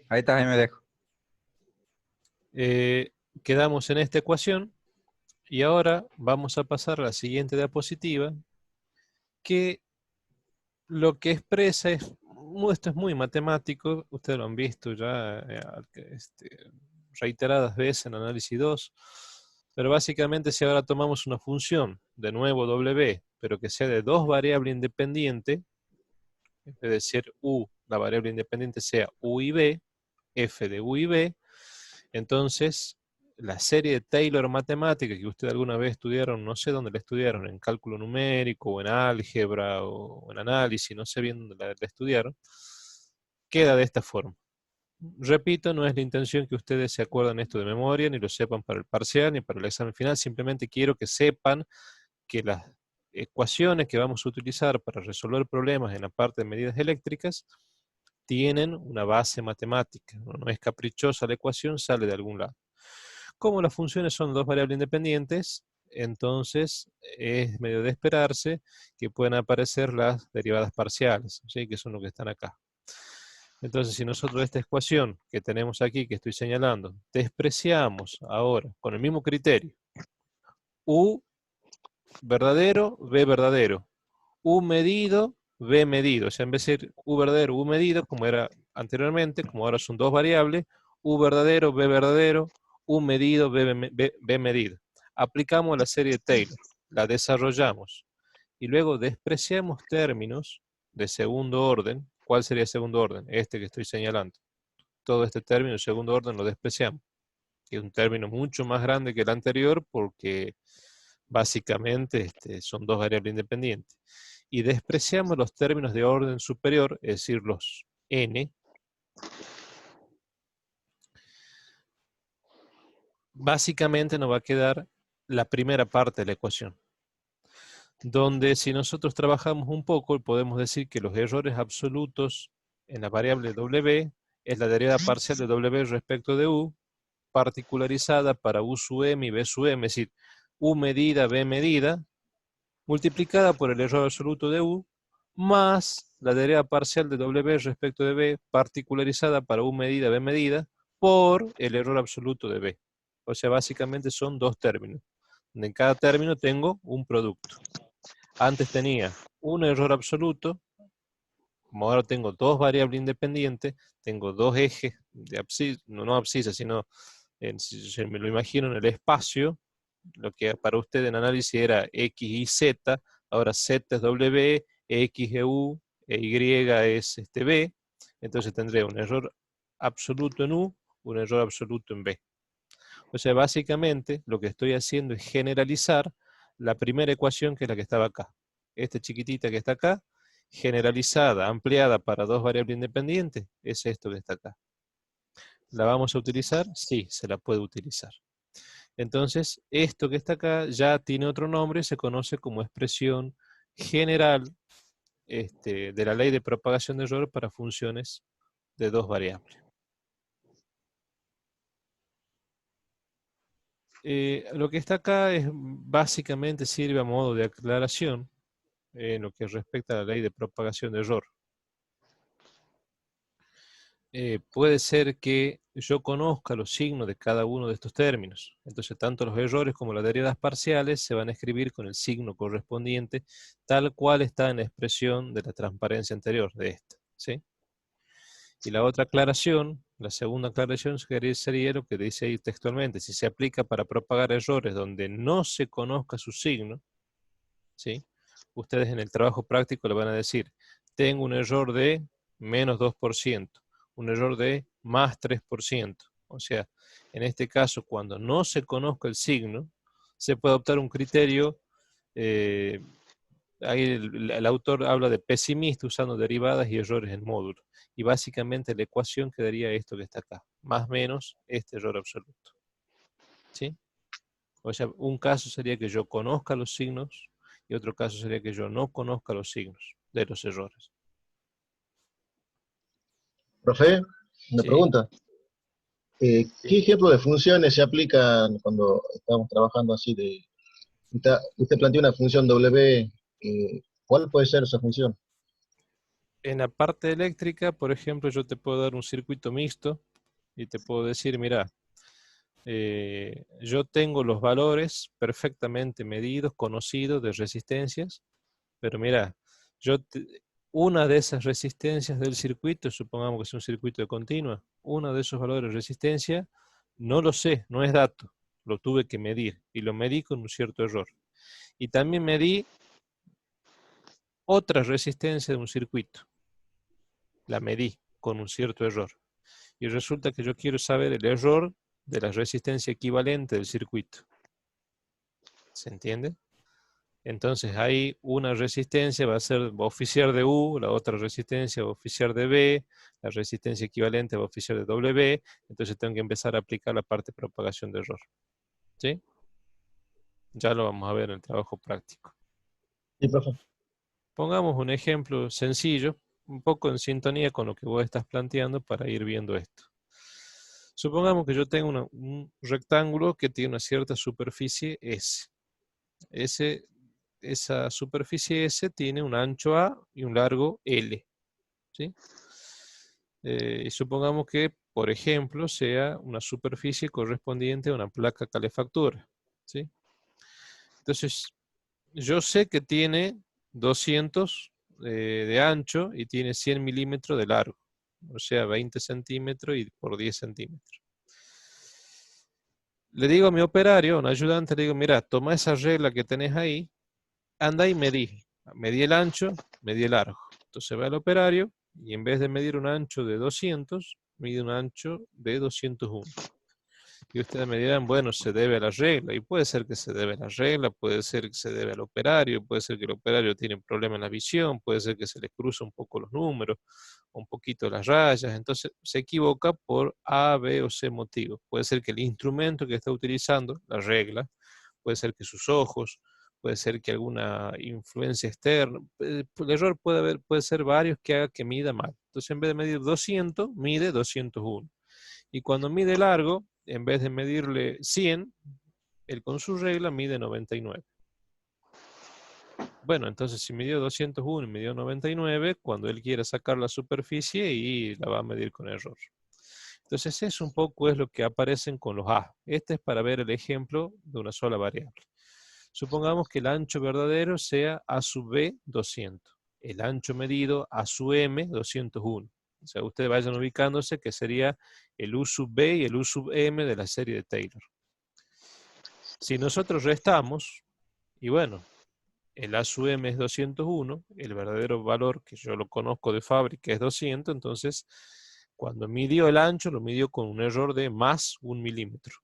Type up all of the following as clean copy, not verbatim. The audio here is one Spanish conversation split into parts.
Ahí está, ahí me dejo. Eh, Quedamos en esta ecuación y ahora vamos a pasar a la siguiente diapositiva, que lo que expresa es, esto es muy matemático, ustedes lo han visto ya reiteradas veces en análisis 2, pero básicamente si ahora tomamos una función, de nuevo W, pero que sea de dos variables independientes, en vez de ser U, la variable independiente sea U y B, F de U y B, entonces la serie de Taylor matemática que ustedes alguna vez estudiaron, no sé dónde la estudiaron, en cálculo numérico, o en álgebra, o en análisis, no sé bien dónde la estudiaron, queda de esta forma. Repito, no es la intención que ustedes se acuerden esto de memoria, ni lo sepan para el parcial, ni para el examen final, simplemente quiero que sepan que las ecuaciones que vamos a utilizar para resolver problemas en la parte de medidas eléctricas tienen una base matemática, no es caprichosa la ecuación, sale de algún lado. Como las funciones son dos variables independientes, entonces es medio de esperarse que puedan aparecer las derivadas parciales, ¿sí? Que son lo que están acá. Entonces, si nosotros esta ecuación que tenemos aquí, que estoy señalando, despreciamos ahora con el mismo criterio, U verdadero, B verdadero, U medido, B medido, o sea, en vez de ser U verdadero, U medido, como era anteriormente, como ahora son dos variables, U verdadero, U medido, B medido. Aplicamos la serie de Taylor, la desarrollamos y luego despreciamos términos de segundo orden. ¿Cuál sería el segundo orden? Este que estoy señalando. Todo este término de segundo orden lo despreciamos, que es un término mucho más grande que el anterior porque básicamente son dos variables independientes. Y despreciamos los términos de orden superior, es decir, los n. Básicamente nos va a quedar la primera parte de la ecuación, donde si nosotros trabajamos un poco, podemos decir que los errores absolutos en la variable w es la derivada parcial de w respecto de u, particularizada para u sub m y b sub m, es decir, u medida, b medida, multiplicada por el error absoluto de u, más la derivada parcial de w respecto de b, particularizada para u medida, b medida, por el error absoluto de b. O sea, básicamente son dos términos, donde en cada término tengo un producto. Antes tenía un error absoluto, como ahora tengo dos variables independientes, tengo dos ejes de abscisa, no abscisa, sino, si me lo imagino en el espacio, lo que para usted en análisis era X y Z, ahora Z es W, X es U, e Y es B, entonces tendré un error absoluto en U, un error absoluto en B. O sea, básicamente lo que estoy haciendo es generalizar la primera ecuación que es la que estaba acá. Esta chiquitita que está acá, generalizada, ampliada para dos variables independientes, es esto que está acá. ¿La vamos a utilizar? Sí, se la puede utilizar. Entonces, esto que está acá ya tiene otro nombre, se conoce como expresión general de la ley de propagación de error para funciones de dos variables. Lo que está acá es básicamente sirve a modo de aclaración en lo que respecta a la ley de propagación de error. Puede ser que yo conozca los signos de cada uno de estos términos. Entonces, tanto los errores como las derivadas parciales se van a escribir con el signo correspondiente, tal cual está en la expresión de la transparencia anterior de esta, ¿sí? Y la otra aclaración, la segunda aclaración sería lo que dice ahí textualmente: si se aplica para propagar errores donde no se conozca su signo, ¿sí? Ustedes en el trabajo práctico le van a decir, tengo un error de menos 2%, un error de más 3%. O sea, en este caso, cuando no se conozca el signo, se puede adoptar un criterio, eh, ahí el autor habla de pesimista usando derivadas y errores en módulo. Y básicamente la ecuación quedaría esto que está acá, más menos este error absoluto. ¿Sí? O sea, un caso sería que yo conozca los signos y otro caso sería que yo no conozca los signos de los errores. Profe, una ¿Sí? pregunta. ¿Qué ejemplo de funciones se aplican cuando estamos trabajando así de... Usted plantea una función W, ¿cuál puede ser esa función? En la parte eléctrica, por ejemplo, yo te puedo dar un circuito mixto y te puedo decir, mira, yo tengo los valores perfectamente medidos, conocidos de resistencias, pero mira, yo una de esas resistencias del circuito, supongamos que es un circuito de continua, uno de esos valores de resistencia, no lo sé, no es dato, lo tuve que medir y lo medí con un cierto error. Y también medí otra resistencia de un circuito, la medí con un cierto error. Y resulta que yo quiero saber el error de la resistencia equivalente del circuito. ¿Se entiende? Entonces hay una resistencia, va a oficiar de U, la otra resistencia va a oficiar de B, la resistencia equivalente va a oficiar de W, entonces tengo que empezar a aplicar la parte de propagación de error. ¿Sí? Ya lo vamos a ver en el trabajo práctico. Sí, profe. Pongamos un ejemplo sencillo, un poco en sintonía con lo que vos estás planteando para ir viendo esto. Supongamos que yo tengo un rectángulo que tiene una cierta superficie S. Esa superficie S tiene un ancho A y un largo L. ¿Sí? Y supongamos que, por ejemplo, sea una superficie correspondiente a una placa calefactora. ¿Sí? Entonces, yo sé que tiene 200 de ancho y tiene 100 milímetros de largo, o sea, 20 centímetros y por 10 centímetros. Le digo a mi operario, a un ayudante, le digo, mira, toma esa regla que tenés ahí, anda y medí. Medí el ancho, medí el largo. Entonces va el operario y en vez de medir un ancho de 200, mide un ancho de 201. Y ustedes me dirán, bueno, se debe a la regla. Y puede ser que se debe a la regla, puede ser que se debe al operario, puede ser que el operario tiene un problema en la visión, puede ser que se le cruza un poco los números, un poquito las rayas. Entonces se equivoca por A, B o C motivo. Puede ser que el instrumento que está utilizando, la regla, puede ser que sus ojos, puede ser que alguna influencia externa. El error puede ser varios que haga que mida mal. Entonces en vez de medir 200, mide 201. Y cuando mide largo, en vez de medirle 100, él con su regla mide 99. Bueno, entonces si midió 201 y midió 99, cuando él quiera sacar la superficie y la va a medir con error. Entonces eso un poco es lo que aparecen con los A. Este es para ver el ejemplo de una sola variable. Supongamos que el ancho verdadero sea A sub B 200. El ancho medido A sub M 201. O sea, ustedes vayan ubicándose que sería el U sub B y el U sub M de la serie de Taylor. Si nosotros restamos, y bueno, el A sub M es 201, el verdadero valor que yo lo conozco de fábrica es 200, entonces cuando midió el ancho lo midió con un error de más 1 milímetro.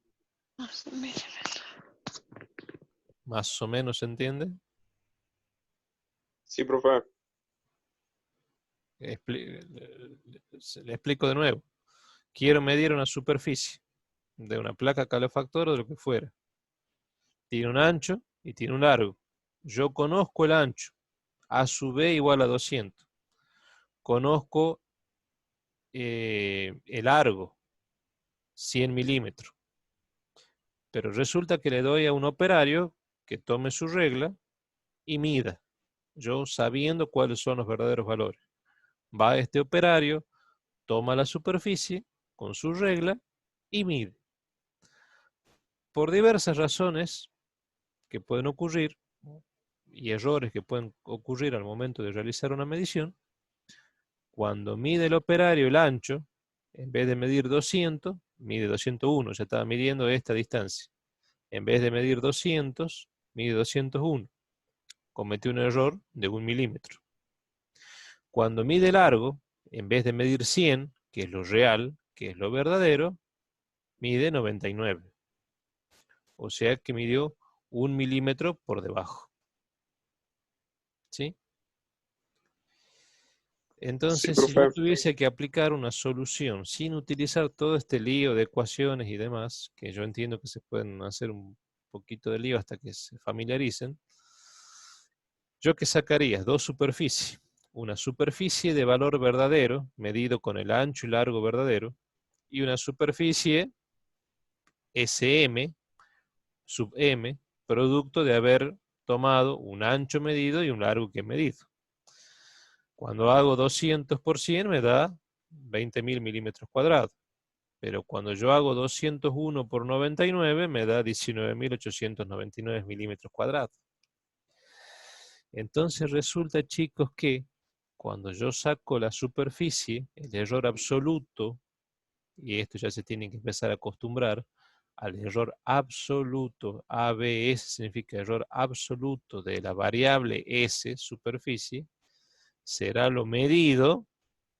Más o menos, ¿se entiende? Sí, profe. Le explico de nuevo. Quiero medir una superficie de una placa calefactora o de lo que fuera. Tiene un ancho y tiene un largo. Yo conozco el ancho, A sub B igual a 200. Conozco el largo, 100 milímetros. Pero resulta que le doy a un operario que tome su regla y mida. Yo sabiendo cuáles son los verdaderos valores. Va este operario, toma la superficie con su regla y mide. Por diversas razones que pueden ocurrir y errores que pueden ocurrir al momento de realizar una medición, cuando mide el operario el ancho, en vez de medir 200, mide 201, ya estaba midiendo esta distancia. En vez de medir 200, mide 201. Cometió un error de 1 milímetro. Cuando mide largo, en vez de medir 100, que es lo real, que es lo verdadero, mide 99. O sea que midió 1 milímetro por debajo. ¿Sí? Sí, Entonces, si yo profe. tuviese que aplicar una solución sin utilizar todo este lío de ecuaciones y demás, que yo entiendo que se pueden hacer un poquito de lío hasta que se familiaricen, yo que sacaría dos superficies. Una superficie de valor verdadero, medido con el ancho y largo verdadero, y una superficie SM, sub M, producto de haber tomado un ancho medido y un largo que he medido. Cuando hago 200 por 100 me da 20.000 milímetros cuadrados. Pero cuando yo hago 201 por 99 me da 19.899 milímetros cuadrados. Entonces resulta, chicos, que cuando yo saco la superficie, el error absoluto, y esto ya se tiene que empezar a acostumbrar, al error absoluto, ABS significa error absoluto de la variable S, superficie, será lo medido,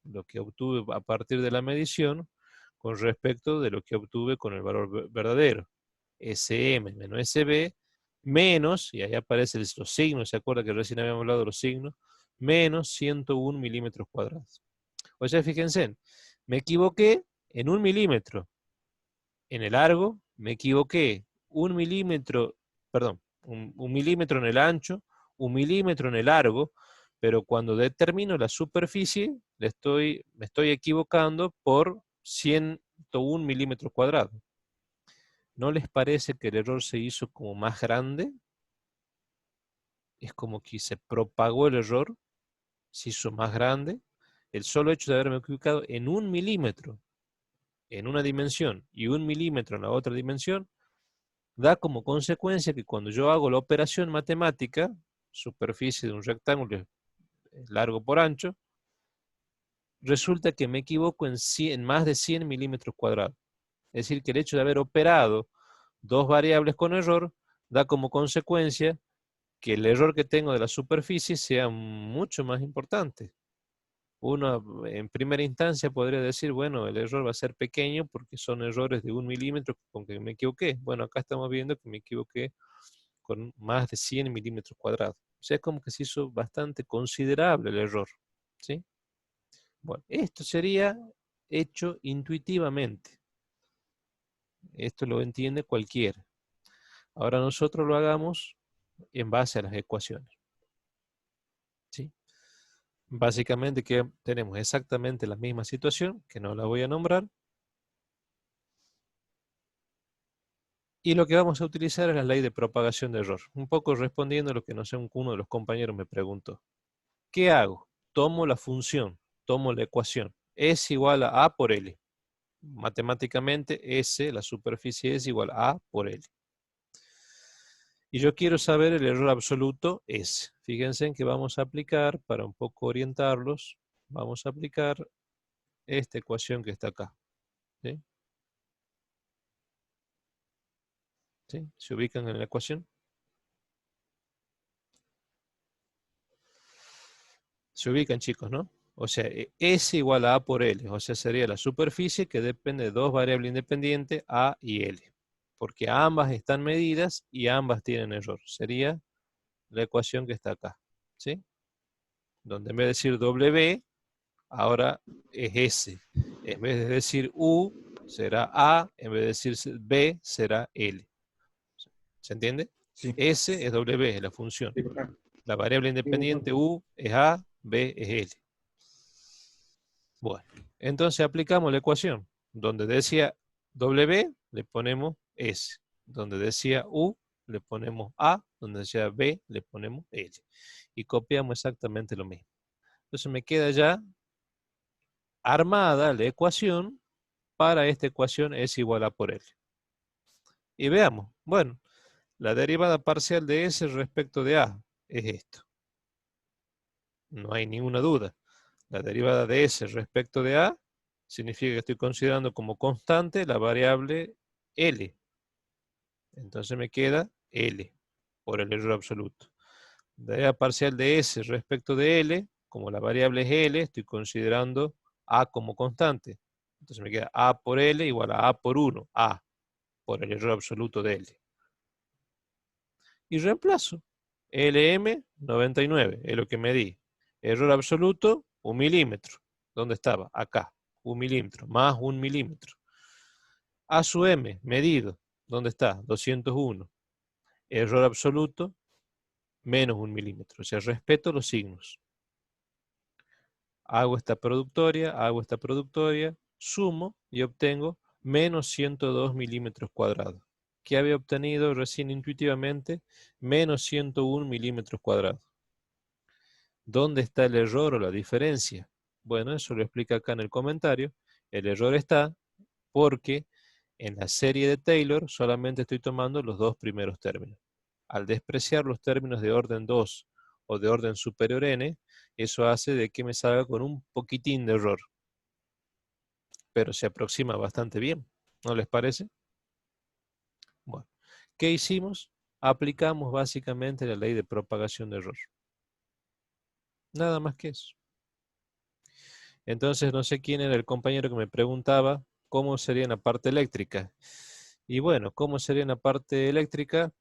lo que obtuve a partir de la medición, con respecto de lo que obtuve con el valor verdadero. SM menos SB menos, y ahí aparecen los signos, ¿se acuerda que recién habíamos hablado de los signos? Menos 101 milímetros cuadrados. O sea, fíjense, me equivoqué en 1 milímetro. En el largo, me equivoqué 1 milímetro, perdón, un milímetro en el ancho, 1 milímetro en el largo, pero cuando determino la superficie, me estoy equivocando por 101 milímetros cuadrados. ¿No les parece que el error se hizo como más grande? Es como que se propagó el error, se hizo más grande. El solo hecho de haberme equivocado en 1 milímetro en una dimensión y 1 milímetro en la otra dimensión, da como consecuencia que cuando yo hago la operación matemática, superficie de un rectángulo largo por ancho, resulta que me equivoco en más de 100 milímetros cuadrados. Es decir, que el hecho de haber operado dos variables con error da como consecuencia que el error que tengo de la superficie sea mucho más importante. Uno en primera instancia podría decir, bueno, el error va a ser pequeño porque son errores de 1 milímetro con que me equivoqué. Bueno, acá estamos viendo que me equivoqué con más de 100 milímetros cuadrados. O sea, es como que se hizo bastante considerable el error. ¿Sí? Bueno, esto sería hecho intuitivamente. Esto lo entiende cualquiera. Ahora nosotros lo hagamos en base a las ecuaciones. ¿Sí? Básicamente que tenemos exactamente la misma situación, que no la voy a nombrar. Y lo que vamos a utilizar es la ley de propagación de error. Un poco respondiendo a lo que no sé, uno de los compañeros me preguntó. ¿Qué hago? Tomo la función, tomo la ecuación. Es igual a A por L. Matemáticamente, S, la superficie es igual a A por L. Y yo quiero saber el error absoluto S. Fíjense en que vamos a aplicar, para un poco orientarlos, vamos a aplicar esta ecuación que está acá. ¿Sí? ¿Sí? ¿Se ubican en la ecuación? Se ubican, chicos, ¿no? O sea, S igual a A por L. O sea, sería la superficie que depende de dos variables independientes, A y L. Porque ambas están medidas y ambas tienen error. Sería la ecuación que está acá. ¿Sí? Donde en vez de decir W, ahora es S. En vez de decir U, será A. En vez de decir B, será L. ¿Se entiende? Sí. S es W, es la función. Sí, claro. La variable independiente U es A, B es L. Bueno, entonces aplicamos la ecuación. Donde decía W, le ponemos S. Donde decía U, le ponemos A. Donde decía B, le ponemos L. Y copiamos exactamente lo mismo. Entonces me queda ya armada la ecuación para esta ecuación S igual a por L. Y veamos, bueno, la derivada parcial de S respecto de A es esto. No hay ninguna duda. La derivada de S respecto de A significa que estoy considerando como constante la variable L. Entonces me queda L por el error absoluto. La derivada parcial de S respecto de L, como la variable es L, estoy considerando A como constante. Entonces me queda A por L igual a A por 1, A, por el error absoluto de L. Y reemplazo. LM 99, es lo que medí. Error absoluto, 1 milímetro. ¿Dónde estaba? Acá. 1 milímetro, más 1 milímetro. A sub M, medido. ¿Dónde está? 201. Error absoluto, menos 1 milímetro. O sea, respeto los signos. Hago esta productoria, sumo y obtengo menos 102 milímetros cuadrados. ¿Qué había obtenido recién intuitivamente? Menos 101 milímetros cuadrados. ¿Dónde está el error o la diferencia? Bueno, eso lo explica acá en el comentario. El error está porque en la serie de Taylor solamente estoy tomando los dos primeros términos. Al despreciar los términos de orden 2 o de orden superior n, eso hace de que me salga con un poquitín de error. Pero se aproxima bastante bien, ¿no les parece? Bueno, ¿qué hicimos? Aplicamos básicamente la ley de propagación de error. Nada más que eso. Entonces, no sé quién era el compañero que me preguntaba cómo sería en la parte eléctrica. Y bueno, ¿cómo sería en la parte eléctrica?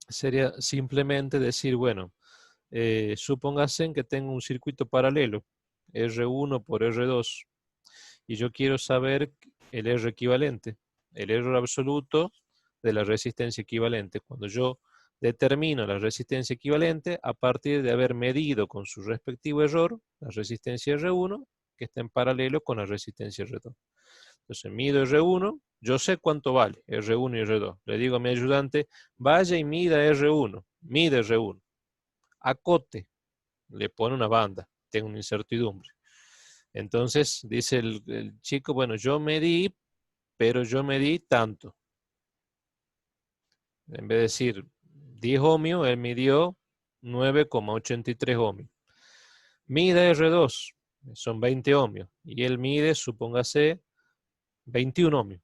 Sería simplemente decir, bueno, supóngase que tengo un circuito paralelo, R1 por R2, y yo quiero saber el R equivalente, el error absoluto de la resistencia equivalente. Cuando yo determino la resistencia equivalente a partir de haber medido con su respectivo error la resistencia R1 que está en paralelo con la resistencia R2. Entonces mido R1, yo sé cuánto vale R1 y R2. Le digo a mi ayudante, vaya y mida R1, mide R1. Acote, le pone una banda, tengo una incertidumbre. Entonces dice el chico, bueno, yo medí, pero yo medí tanto. En vez de decir 10 ohmios, él midió 9,83 ohmios. Mide R2, son 20 ohmios. Y él mide, supóngase, 21 ohmios.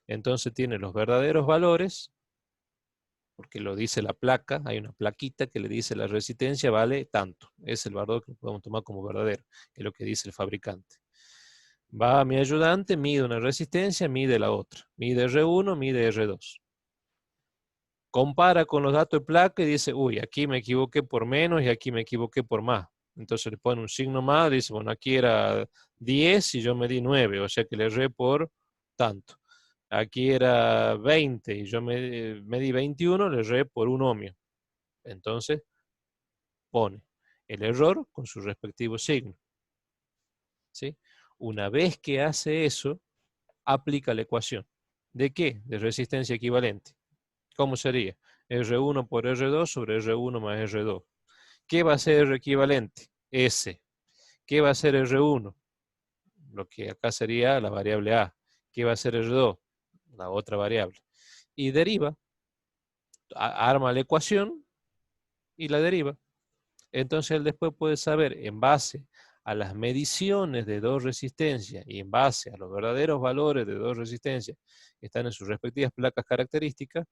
Entonces tiene los verdaderos valores, porque lo dice la placa, hay una plaquita que le dice la resistencia vale tanto. Es el valor que podemos tomar como verdadero, es lo que dice el fabricante. Va a mi ayudante, mide una resistencia, mide la otra. Mide R1, mide R2. Compara con los datos de placa y dice, uy, aquí me equivoqué por menos y aquí me equivoqué por más. Entonces le pone un signo más, dice, bueno, aquí era 10 y yo me di 9, o sea que le erré por tanto. Aquí era 20 y yo me di 21, le erré por un ohmio. Entonces pone el error con su respectivo signo. ¿Sí? Una vez que hace eso, aplica la ecuación. ¿De qué? De resistencia equivalente. ¿Cómo sería? R1 por R2 sobre R1 más R2. ¿Qué va a ser R equivalente? S. ¿Qué va a ser R1? Lo que acá sería la variable A. ¿Qué va a ser R2? La otra variable. Y deriva, arma la ecuación y la deriva. Entonces él después puede saber, en base a las mediciones de dos resistencias y en base a los verdaderos valores de dos resistencias que están en sus respectivas placas características,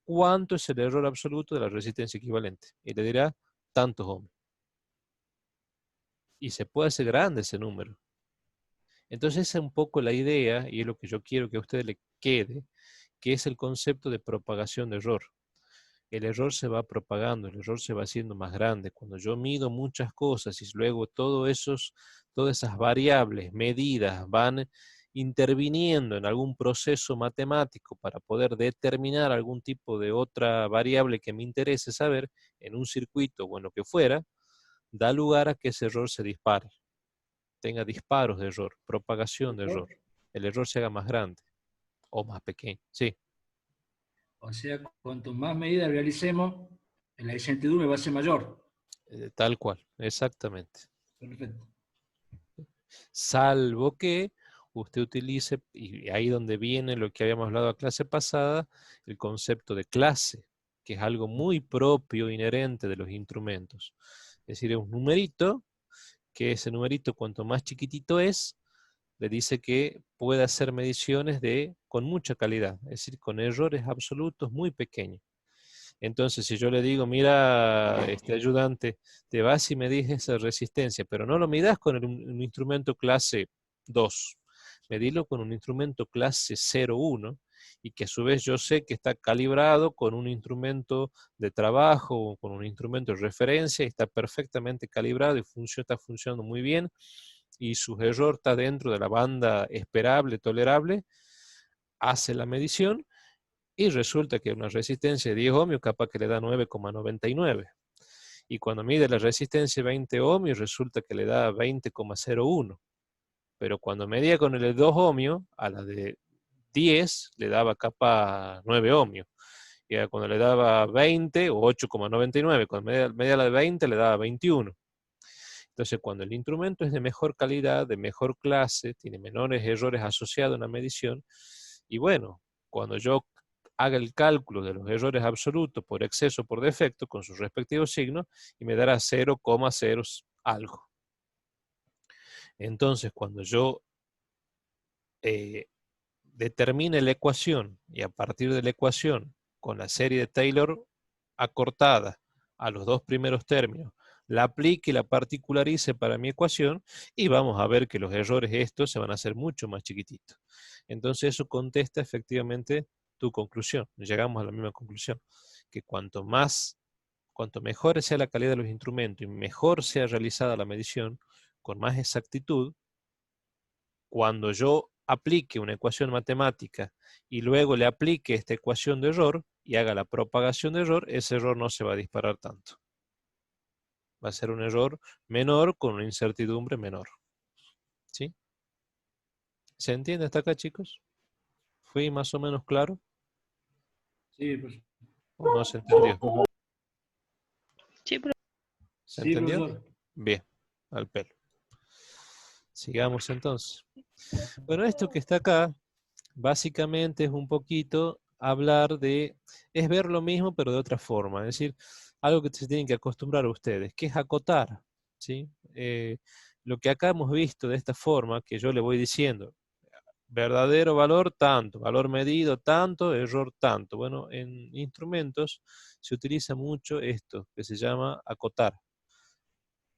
cuánto es el error absoluto de la resistencia equivalente. Y le dirá tantos ohms. Y se puede hacer grande ese número. Entonces esa es un poco la idea y es lo que yo quiero que a usted le quede, que es el concepto de propagación de error. El error se va propagando, el error se va haciendo más grande. Cuando yo mido muchas cosas y luego todas esas variables medidas van interviniendo en algún proceso matemático para poder determinar algún tipo de otra variable que me interese saber en un circuito o en lo que fuera, da lugar a que ese error se dispare, tenga disparos de error, propagación de error. El error se haga más grande o más pequeño. Sí, O sea, cuanto más medidas realicemos, la incertidumbre va a ser mayor. tal cual, exactamente. Perfecto. Salvo que usted utilice, y ahí donde viene lo que habíamos hablado a clase pasada, el concepto de clase, que es algo muy propio, inherente de los instrumentos. Es decir, es un numerito, que ese numerito cuanto más chiquitito es, le dice que puede hacer mediciones con mucha calidad, es decir, con errores absolutos muy pequeños. Entonces, si yo le digo, mira, este ayudante, te vas y medís esa resistencia, pero no lo midas con un instrumento clase 2, medilo con un instrumento clase 0,1 y que a su vez yo sé que está calibrado con un instrumento de trabajo o con un instrumento de referencia y está perfectamente calibrado y está funcionando muy bien y su error está dentro de la banda esperable, tolerable, hace la medición y resulta que una resistencia de 10 ohmios capaz que le da 9,99. Y cuando mide la resistencia de 20 ohmios resulta que le da 20,01. Pero cuando medía con el de 2 ohmios, a la de 10 le daba capaz 9 ohmios. Y cuando le daba 20 o 8,99, cuando media la de 20 le daba 21. Entonces, cuando el instrumento es de mejor calidad, de mejor clase, tiene menores errores asociados a una medición, y bueno, cuando yo haga el cálculo de los errores absolutos por exceso o por defecto con sus respectivos signos, y me dará 0,0 algo. Entonces, cuando yo determine la ecuación, y a partir de la ecuación, con la serie de Taylor acortada a los dos primeros términos, la aplique y la particularice para mi ecuación, y vamos a ver que los errores estos se van a hacer mucho más chiquititos. Entonces eso contesta efectivamente tu conclusión. Llegamos a la misma conclusión, que cuanto mejor sea la calidad de los instrumentos y mejor sea realizada la medición, con más exactitud, cuando yo aplique una ecuación matemática y luego le aplique esta ecuación de error y haga la propagación de error, ese error no se va a disparar tanto. Va a ser un error menor con una incertidumbre menor. ¿Sí? ¿Se entiende hasta acá, chicos? ¿Fui más o menos claro? Sí, pues, ¿O no se entendió? Sí, ¿Se sí, entendió? profesor. Bien, al pelo. Sigamos entonces. Bueno, esto que está acá, básicamente es un poquito hablar es ver lo mismo pero de otra forma, es decir, algo que se tienen que acostumbrar a ustedes, que es acotar, ¿sí? Lo que acá hemos visto de esta forma, que yo le voy diciendo, verdadero valor tanto, valor medido tanto, error tanto. Bueno, en instrumentos se utiliza mucho esto, que se llama acotar.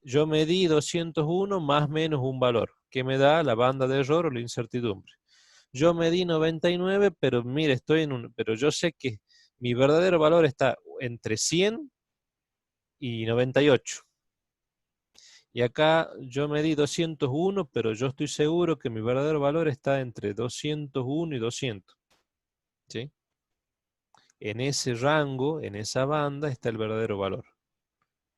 Yo medí 201 más menos un valor, que me da la banda de error o la incertidumbre. Yo medí 99, pero mire, pero yo sé que mi verdadero valor está entre 100 y 98. Y acá yo medí 201, pero yo estoy seguro que mi verdadero valor está entre 201 y 200. ¿Sí? En ese rango, en esa banda, está el verdadero valor.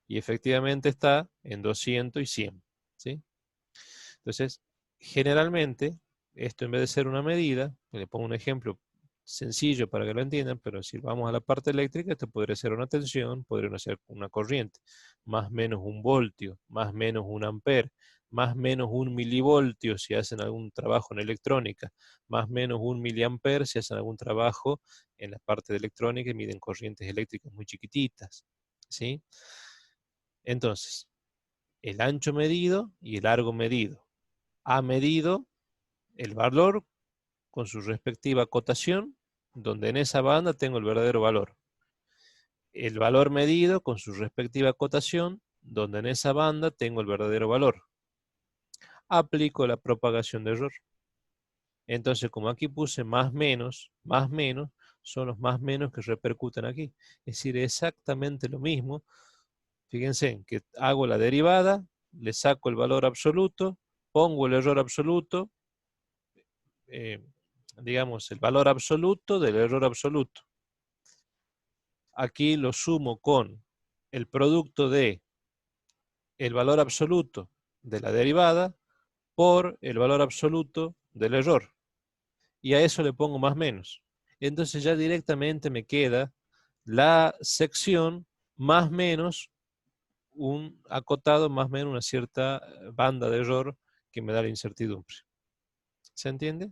Y efectivamente está en 200 y 100. ¿Sí? Entonces, generalmente, esto en vez de ser una medida, le pongo un ejemplo sencillo para que lo entiendan, pero si vamos a la parte eléctrica, esto podría ser una tensión, podría ser una corriente, más o menos un voltio, más o menos un ampere, más o menos un milivoltio si hacen algún trabajo en electrónica, más o menos un miliampere si hacen algún trabajo en la parte de electrónica y miden corrientes eléctricas muy chiquititas. ¿Sí? Entonces, el ancho medido y el largo medido. Ha medido el valor con su respectiva cotación, donde en esa banda tengo el verdadero valor. El valor medido con su respectiva cotación, donde en esa banda tengo el verdadero valor. Aplico la propagación de error. Entonces, como aquí puse más menos, son los más menos que repercuten aquí. Es decir, exactamente lo mismo. Fíjense que hago la derivada, le saco el valor absoluto, pongo el error absoluto, digamos, el valor absoluto del error absoluto. Aquí lo sumo con el producto de el valor absoluto de la derivada por el valor absoluto del error. Y a eso le pongo más menos. Entonces ya directamente me queda la sección más menos un acotado, más o menos una cierta banda de error que me da la incertidumbre. ¿Se entiende?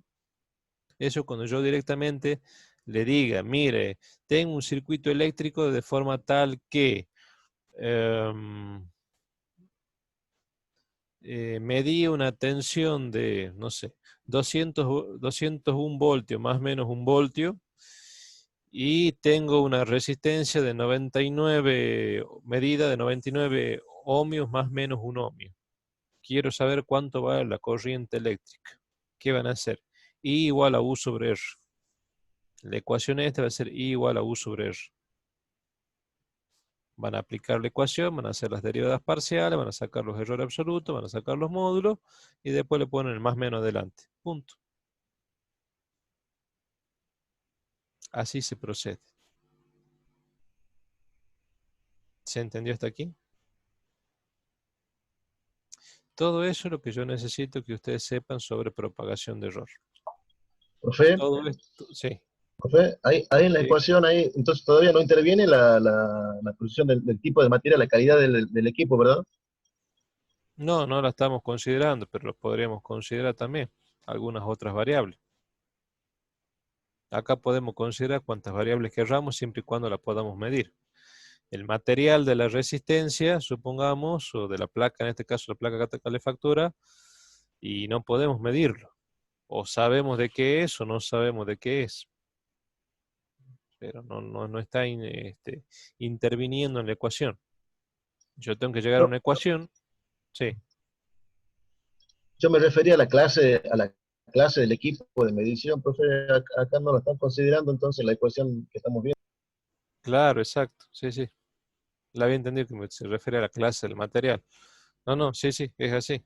Eso cuando yo directamente le diga, mire, tengo un circuito eléctrico de forma tal que medí una tensión de, no sé, 201 voltios, más o menos un voltio, y tengo una resistencia de 99, medida de 99 ohmios más o menos un ohmio. Quiero saber cuánto va la corriente eléctrica. ¿Qué van a hacer? I igual a U sobre R. La ecuación esta va a ser I igual a U sobre R. Van a aplicar la ecuación, van a hacer las derivadas parciales, van a sacar los errores absolutos, van a sacar los módulos y después le ponen el más menos adelante. Punto. Así se procede. ¿Se entendió hasta aquí? Todo eso es lo que yo necesito que ustedes sepan sobre propagación de error. Profe, Todo esto, sí. Profe, ahí en la Sí. ecuación, ahí, entonces todavía no interviene la posición del tipo de material, la calidad del equipo, ¿verdad? No, no la estamos considerando, pero lo podríamos considerar también. Algunas otras variables. Acá podemos considerar cuantas variables querramos siempre y cuando la podamos medir. El material de la resistencia, supongamos, o de la placa, en este caso la placa calefactora, y no podemos medirlo. O sabemos de qué es o no sabemos de qué es. Pero no está interviniendo en la ecuación. Yo tengo que llegar a No, una ecuación, sí, yo me refería a la clase del equipo de medición, profe, acá no lo están considerando entonces la ecuación que estamos viendo. claro, exacto, sí, sí. La había entendido que se refiere a la clase del material. No, no, sí, sí, es así,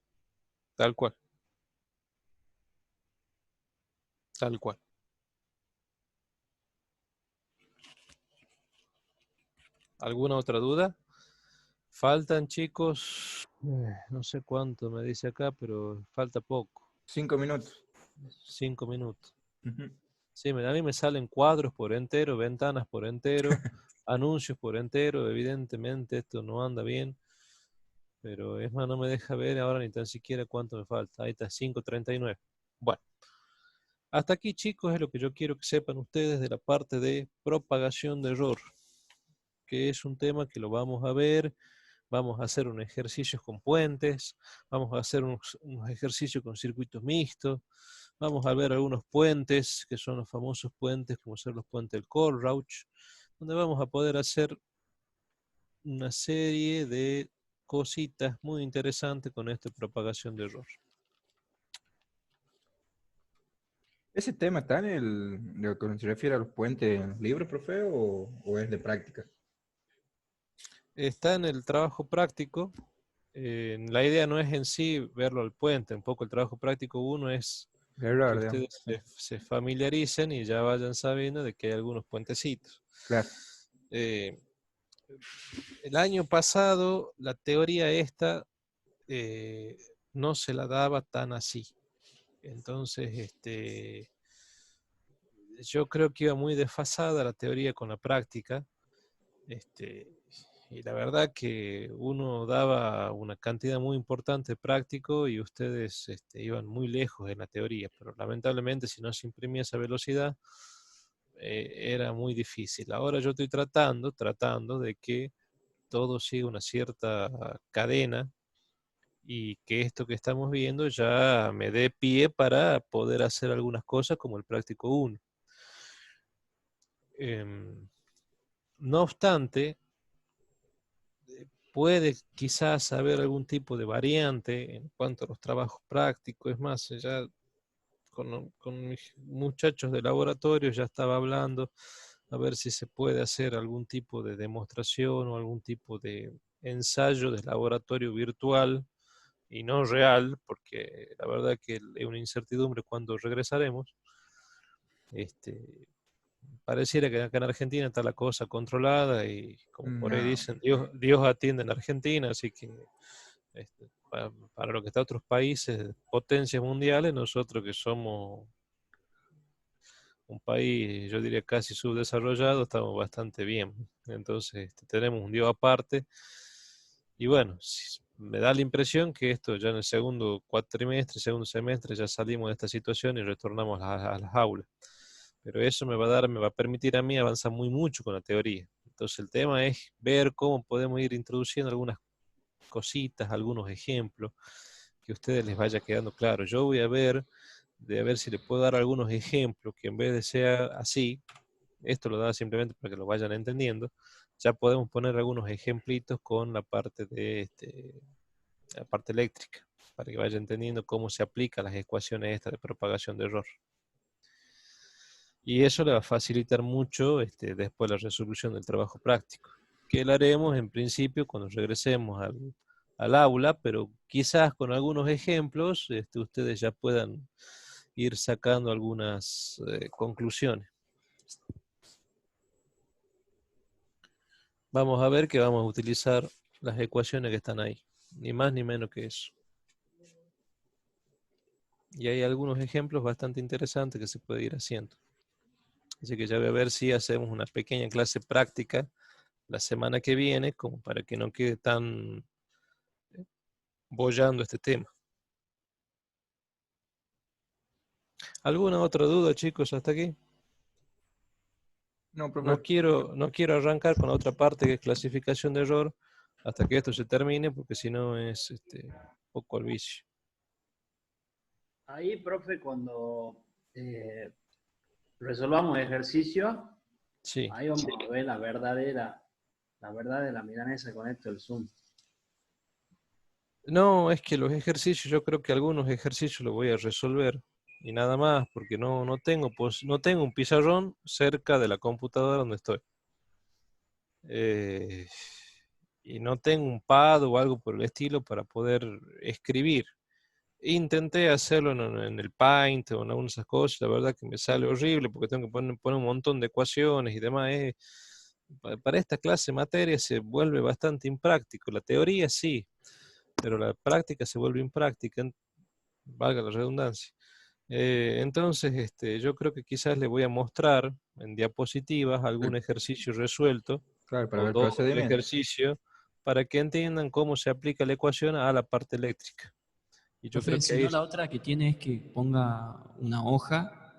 tal cual, tal cual. ¿Alguna otra duda? Faltan, chicos, no sé cuánto me dice acá, pero falta poco, 5 minutos. 5 minutos. Ujú. Sí, a mí me salen cuadros por entero, ventanas por entero, anuncios por entero. Evidentemente esto no anda bien, pero es más, no me deja ver ahora ni tan siquiera cuánto me falta. Ahí está, 5:39. Bueno, hasta aquí, chicos, es lo que yo quiero que sepan ustedes de la parte de propagación de error, que es un tema que lo vamos a ver. Vamos a hacer unos ejercicios con puentes, vamos a hacer unos ejercicios con circuitos mixtos, vamos a ver algunos puentes, que son los famosos puentes, como ser los puentes del Colruyt, donde vamos a poder hacer una serie de cositas muy interesantes con esta propagación de error. ¿Ese tema está en lo que se refiere a los puentes libres, profe, o es de práctica? Está en el trabajo práctico. La idea no es en sí verlo al puente, un poco el trabajo práctico uno es De que error, digamos. ustedes se familiaricen y ya vayan sabiendo de que hay algunos puentecitos. Claro. Eh, el año pasado la teoría esta eh, no se la daba tan así. Entonces, yo creo que iba muy desfasada la teoría con la práctica. Este, y la verdad que uno daba una cantidad muy importante de práctico y ustedes iban muy lejos en la teoría, pero lamentablemente si no se imprimía esa velocidad, era muy difícil. Ahora yo estoy tratando de que todo siga una cierta cadena y que esto que estamos viendo ya me dé pie para poder hacer algunas cosas como el práctico 1. No obstante, puede quizás haber algún tipo de variante en cuanto a los trabajos prácticos. Es más, ya con mis muchachos de laboratorio ya estaba hablando a ver si se puede hacer algún tipo de demostración o algún tipo de ensayo de laboratorio virtual y no real, porque la verdad que es una incertidumbre cuando regresaremos. Este, Pareciera que acá en Argentina está la cosa controlada y como por ahí No. dicen, Dios atiende en Argentina, así que para lo que está otros países, potencias mundiales, nosotros que somos un país, yo diría casi subdesarrollado, estamos bastante bien. Entonces tenemos un Dios aparte y bueno, me da la impresión que esto ya en el segundo cuatrimestre, segundo semestre, ya salimos de esta situación y retornamos a las aulas. Pero eso me va a permitir a mí avanzar muy mucho con la teoría. Entonces el tema es ver cómo podemos ir introduciendo algunas cositas, algunos ejemplos, que a ustedes les vaya quedando claro. Yo voy a ver, de a ver si les puedo dar algunos ejemplos que en vez de ser así, esto lo da simplemente para que lo vayan entendiendo, ya podemos poner algunos ejemplitos con la parte la parte eléctrica, para que vayan entendiendo cómo se aplican las ecuaciones estas de propagación de error. Y eso le va a facilitar mucho después la resolución del trabajo práctico, que lo haremos en principio cuando regresemos al aula, pero quizás con algunos ejemplos ustedes ya puedan ir sacando algunas conclusiones. Vamos a ver que vamos a utilizar las ecuaciones que están ahí, ni más ni menos que eso. Y hay algunos ejemplos bastante interesantes que se puede ir haciendo. Así que ya voy a ver si hacemos una pequeña clase práctica la semana que viene, como para que no quede tan bollando este tema. ¿Alguna otra duda, chicos, hasta aquí? No, profe. No quiero arrancar con la otra parte que es clasificación de error hasta que esto se termine, porque si no es un poco al vicio. Ahí, profe, cuando resolvamos ejercicio, Sí. ahí vamos a ver la verdadera milanesa con esto del Zoom. No, es que los ejercicios, yo creo que algunos ejercicios los voy a resolver y nada más, porque no tengo un pizarrón cerca de la computadora donde estoy. Y no tengo un pad o algo por el estilo para poder escribir. Intenté hacerlo en el Paint o en alguna de esas cosas, la verdad que me sale horrible porque tengo que poner un montón de ecuaciones y demás. Para esta clase de materia se vuelve bastante impráctico. La teoría sí, pero la práctica se vuelve impráctica, valga la redundancia. Entonces, yo creo que quizás le voy a mostrar en diapositivas algún ejercicio resuelto Claro, para o ver el 2 o 3 procedimiento. ejercicios para que entiendan cómo se aplica la ecuación a la parte eléctrica. Y yo Profe, creo que si ahí no, la otra que tiene es que ponga una hoja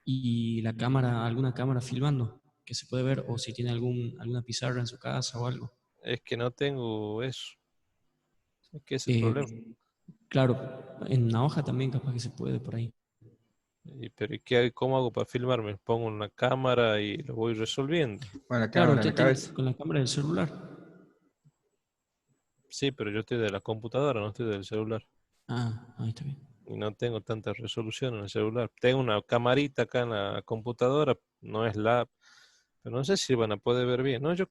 y la cámara, alguna cámara filmando, que se puede ver, o si tiene alguna pizarra en su casa o algo. es que no tengo eso. Es que ese es el Eh, problema. claro, en una hoja también capaz que se puede por ahí. Pero cómo hago para filmarme? Pongo una cámara y lo voy resolviendo. Bueno, la Claro, cámara en usted la tiene cabeza. con la cámara del celular. Sí, pero yo estoy de la computadora, no estoy del celular. Ah, ahí está bien. Y no tengo tanta resolución en el celular. Tengo una camarita acá en la computadora, no es la, pero no sé si van a poder ver bien. No, yo